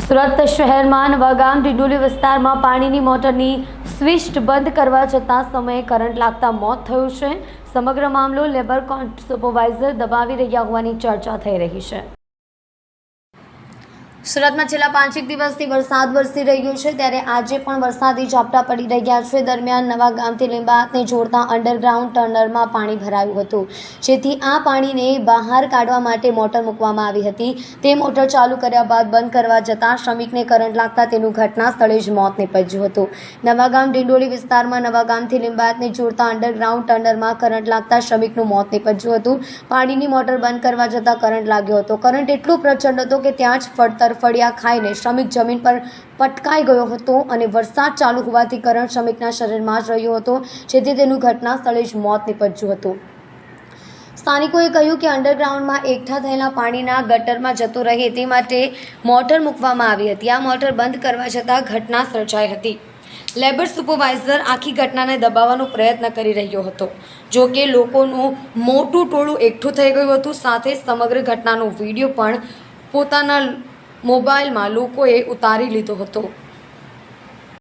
સુરત શહેરમાં નવાગામ ડિંડોલી વિસ્તારમાં પાણીની મોટરની સ્વિચ બંધ કરવા જતાં સમયે કરંટ લાગતા મોત થયું છે। સમગ્ર મામલો લેબર સુપરવાઇઝર દબાવી રહ્યા હોવાની ચર્ચા થઈ રહી છે। સુરતમાં છેલ્લા 5 દિવસથી વરસાદ વરસી રહ્યો છે, ત્યારે આજે પણ વરસાદી ઝાપટા પડી રહ્યા છે। દરમિયાન નવાગામથી લીંબાયતને જોડતા અંડરગ્રાઉન્ડ ટનલમાં પાણી ભરાયું હતું, જેથી આ પાણીને બહાર કાઢવા માટે મોટર મૂકવામાં આવી હતી। તે મોટર ચાલુ કર્યા બાદ બંધ કરવા જતાં શ્રમિકને કરંટ લાગતા તેનું ઘટના સ્થળે જ મોત નીપજ્યું હતું। નવાગામ ડિંડોલી વિસ્તારમાં નવાગામથી લીંબાયતને જોડતા અંડરગ્રાઉન્ડ ટનલમાં કરંટ લાગતા શ્રમિકનું મોત નીપજ્યું હતું। પાણીની મોટર બંધ કરવા જતાં કરંટ લાગ્યો હતો। કરંટ એટલો પ્રચંડ હતો કે ત્યાં જ ફળિયા ખાઈને શ્રમિક જમીન પર પટકાઈ ગયો હતો અને વરસાદ ચાલુ હોવાથી કરંટ શ્રમિકના શરીરમાં જ રહ્યો હતો, જેથી તેનું ઘટના સ્થળે જ મોત નીપજ્યું હતું। સ્થાનિકોએ કહ્યું કે અંડરગ્રાઉન્ડમાં એકઠા થયેલા પાણીના ગટરમાં જતું રહે તે માટે મોટર મૂકવામાં આવી હતી। આ મોટર બંધ કરવા જતાં ઘટના સર્જાઈ હતી। લેબર સુપરવાઇઝર આખી ઘટનાને દબાવવાનો પ્રયત્ન કરી રહ્યો હતો, જો કે લોકોનું મોટું ટોળું એકઠું થઈ ગયું હતું। સાથે સમગ્ર ઘટનાનો વિડીયો પણ પોતાના મોબાઈલમાં લોકોએ ઉતારી લીધો હતો।